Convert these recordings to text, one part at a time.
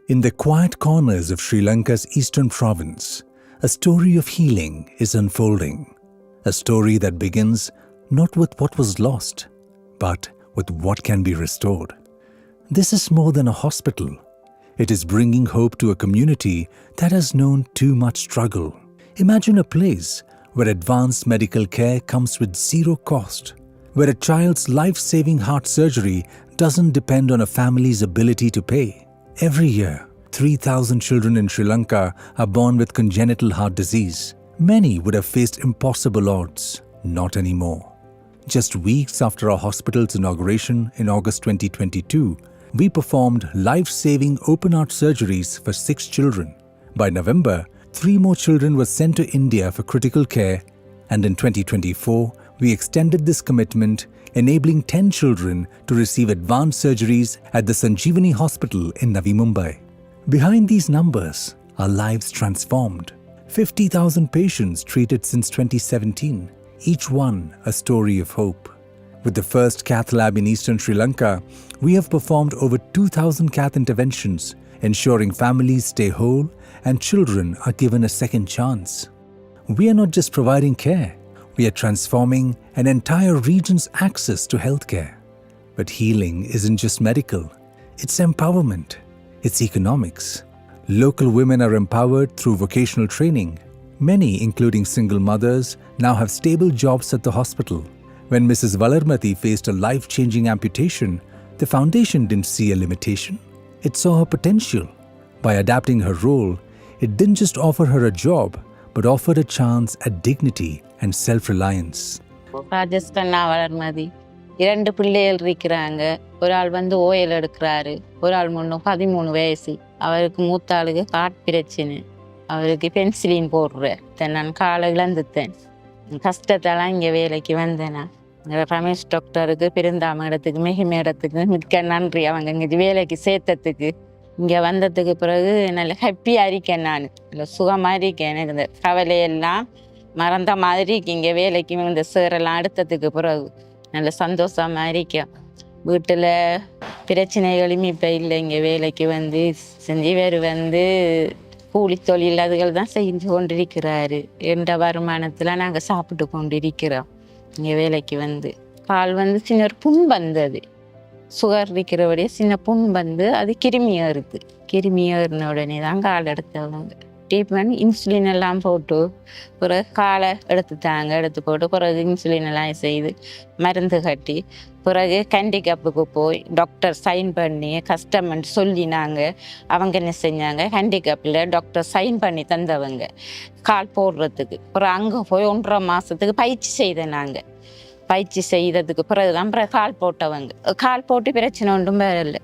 In the quiet corners of Sri Lanka's eastern province, a story of healing is unfolding. A story that begins not with what was lost, but with what can be restored. This is more than a hospital. It is bringing hope to a community that has known too much struggle. Imagine a place where advanced medical care comes with zero cost, where a child's life-saving heart surgery doesn't depend on a family's ability to pay. Every year, 3,000 children in Sri Lanka are born with congenital heart disease. Many would have faced impossible odds. Not anymore. Just weeks after our hospital's inauguration in August 2022, we performed life-saving open-heart surgeries for 6 children. By November, 3 more children were sent to India for critical care, and in 2024, we extended this commitment, enabling 10 children to receive advanced surgeries at the Sanjeevani Hospital in Navi Mumbai. Behind these numbers are lives transformed. 50,000 patients treated since 2017, each one a story of hope. With the first cath lab in eastern Sri Lanka, we have performed over 2,000 cath interventions, ensuring families stay whole and children are given a second chance. We are not just providing care, we are transforming an entire region's access to healthcare. But healing isn't just medical, it's empowerment, it's economics. Local women are empowered through vocational training. Many, including single mothers, now have stable jobs at the hospital. When Mrs. Valarmati faced a life-changing amputation, the foundation didn't see a limitation. It saw her potential. By adapting her role, it didn't just offer her a job, but offered a chance at dignity and self-reliance. ராஜஸ்கண்ணா Valarmathi 2 பிள்ளைகள் இருக்கிறாங்க. ஒரு ஆள் ஓயல் எடுக்கிறாரு, ஒரு ஆள் 13 வயசு. அவருக்கு மூத்த ஆளுக்கு காட் பிரச்சனை, அவருக்கு பென்சிலின் போடுற நான் காலை இழந்துட்டேன். கஷ்டத்தெல்லாம் இங்கே வேலைக்கு வந்தேனா ரமேஷ் டாக்டருக்கு பெருந்தாம இடத்துக்கு மெஹிம இடத்துக்கு மிக்க நன்றி. அவங்க இங்கே வேலைக்கு சேர்த்ததுக்கு இங்கே வந்ததுக்கு பிறகு நல்ல ஹாப்பியாக இருக்கேன். நான் நல்ல சுகமாக இருக்கேன். எனக்கு இந்த கவலையெல்லாம் மறந்த மாதிரி இங்கே வேலைக்கு இந்த சேரெல்லாம் எடுத்ததுக்கு பிறகு நல்ல சந்தோஷமாக இருக்கேன். வீட்டில் பிரச்சனைகளும் இப்போ இல்லை. இங்கே வேலைக்கு செஞ்சு வேறு கூலி தொழில் அதுகள் தான் செஞ்சு கொண்டிருக்கிறாரு. எந்த வருமானத்தில் நாங்கள் சாப்பிட்டு கொண்டிருக்கிறோம். இங்கே வேலைக்கு கால் சின்ன ஒரு புண் வந்தது. சுகர் இருக்கிறபடியே சின்ன புண் அது கிருமி ஏறுது. கிருமி ஏறின உடனே தான் கால் எடுத்தவங்க ட்ரீட்மெண்ட் இன்சுலின் எல்லாம் போட்டு பிறகு காலை எடுத்து போட்டு பிறகு இன்சுலின் எல்லாம் செய்து மருந்து கட்டி பிறகு ஹேண்டிகேப்புக்கு போய் டாக்டர் சைன் பண்ணி கஸ்டமர் சொல்லினாங்க. அவங்க என்ன செஞ்சாங்க, ஹேண்டிகேப்பில் டாக்டர் சைன் பண்ணி தந்தவங்க கால் போடுறதுக்கு. அப்புறம் அங்கே போய் 1.5 மாதத்துக்கு பயிற்சி செய்தேன். நாங்கள் பயிற்சி செய்ததுக்கு பிறகுதான் கால் போட்டவங்க. கால் போட்டு பிரச்சனை ஒன்றும் வரல.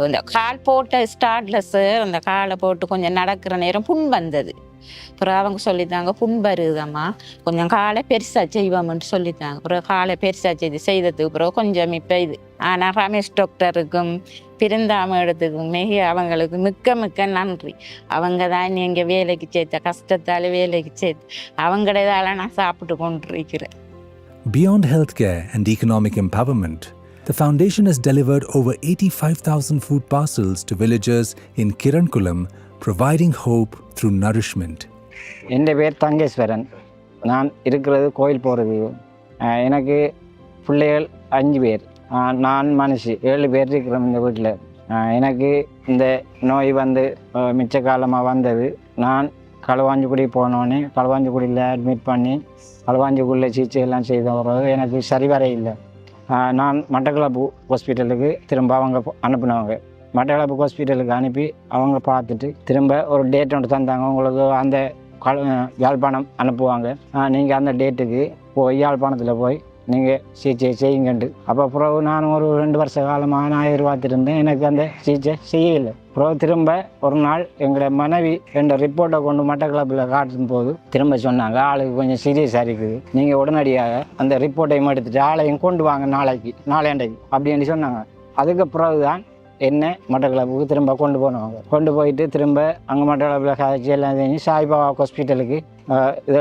இந்த கால் போட்ட ஸ்டார்ட்லெஸ் அந்த காலை போட்டு கொஞ்சம் நடக்கிற நேரம் புண் வந்தது. அப்புறம் அவங்க சொல்லித்தாங்க, புண் வருதம்மா, கொஞ்சம் காலை பெருசாக செய்வோம்னு சொல்லித்தாங்க. அப்புறம் காலை பெருசாக செய்ததுக்கு பிறகு கொஞ்சம் இப்போ இது. ஆனால் ரமேஷ் டாக்டருக்கும் பிறந்தாம இடத்துக்கும் அவங்களுக்கு மிக்க நன்றி. அவங்க தான் எங்கள் வேலைக்கு சேர்த்த, கஷ்டத்தால் வேலைக்கு சேர்த்து அவங்களதால நான் சாப்பிட்டு கொண்டிருக்கிறேன். Beyond healthcare and economic empowerment, the foundation has delivered over 85,000 food parcels to villagers in Kirankulam, providing hope through nourishment. என் பேர் தங்கேஸ்வரன். நான் இருக்கிறது கோயில் போகிறது. எனக்கு பிள்ளைகள் 5 பேர். நான் மனுஷி 7 பேர் இருக்கிறோம் இந்த வீட்டில். எனக்கு இந்த நோய் மிச்ச காலமாக வந்தது. நான் களுவாஞ்சிக்குடி போனோடனே களுவாஞ்சிக்குடியில் அட்மிட் பண்ணி களுவாஞ்சிக்குடியில் சிகிச்சை எல்லாம் செய்த பிறகு எனக்கு சரி வர இல்லை. நான் மட்டக்களப்பு ஹாஸ்பிட்டலுக்கு திரும்ப அவங்க அனுப்புனவங்க. மட்டக்களப்பு ஹாஸ்பிட்டலுக்கு அனுப்பி அவங்க பார்த்துட்டு திரும்ப ஒரு டேட் ஒன்று தந்தாங்க. உங்களுக்கு அந்த யாழ்ப்பாணம் அனுப்புவாங்க, நீங்கள் அந்த டேட்டுக்கு போய் யாழ்ப்பாணத்தில் போய் நீங்கள் சிகிச்சை செய்யுங்கண்டு. அப்போ பிறகு நான் ஒரு 2 வருஷ காலமாக நான் எதிர்பார்த்துருந்தேன். எனக்கு அந்த சிகிச்சை செய்யலை. பிறகு திரும்ப ஒரு நாள் எங்களோட மனைவி என்ற ரிப்போர்ட்டை கொண்டு மட்டக்களப்பில் காட்டும் போது திரும்ப சொன்னாங்க, ஆளுக்கு கொஞ்சம் சீரியஸாக இருக்குது, நீங்கள் உடனடியாக அந்த ரிப்போர்ட்டையும் எடுத்துகிட்டு ஆளையும் கொண்டு வாங்க நாளைக்கு அப்படின்னு சொன்னாங்க. அதுக்கு பிறகு தான் என்ன மட்டக்களப்புக்கு திரும்ப கொண்டு போனவங்க. கொண்டு போயிட்டு திரும்ப அங்கே மட்டக்களப்பில் காய்ச்சி எல்லாம் செஞ்சு சாய்பாபா ஹாஸ்பிட்டலுக்கு இது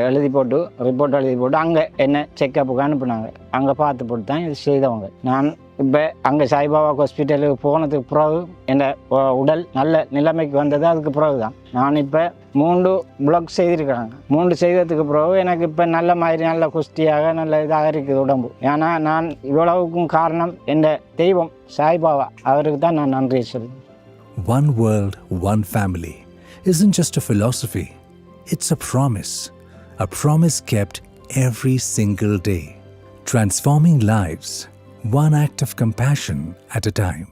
எழுதி போட்டு ரிப்போர்ட் எழுதி போட்டு அங்கே என்ன செக்கப்புக்கு அனுப்புனாங்க. அங்கே பார்த்து போட்டு தான் இது செய்தவங்க. நான் இப்போ அங்கே சாய்பாபா ஹாஸ்பிட்டலுக்கு போனதுக்கு பிறகு என் உடல் நல்ல நிலைமைக்கு வந்தது அதுக்கு பிறகு தான். நான் இப்போ 3 பிளாக் செய்திருக்கிறாங்க. 3 செய்ததுக்கு பிறகு எனக்கு இப்போ நல்ல மாதிரி நல்ல குஸ்தியாக நல்ல இதாக இருக்குது உடம்பு. ஏன்னா நான் இவ்வளவுக்கும் காரணம் என் தெய்வம் சாய்பாபா, அவருக்கு தான் நான் நன்றி சொல்லுவேன். One world, one family isn't just a philosophy, it's a promise kept every single day, transforming lives, one act of compassion at a time.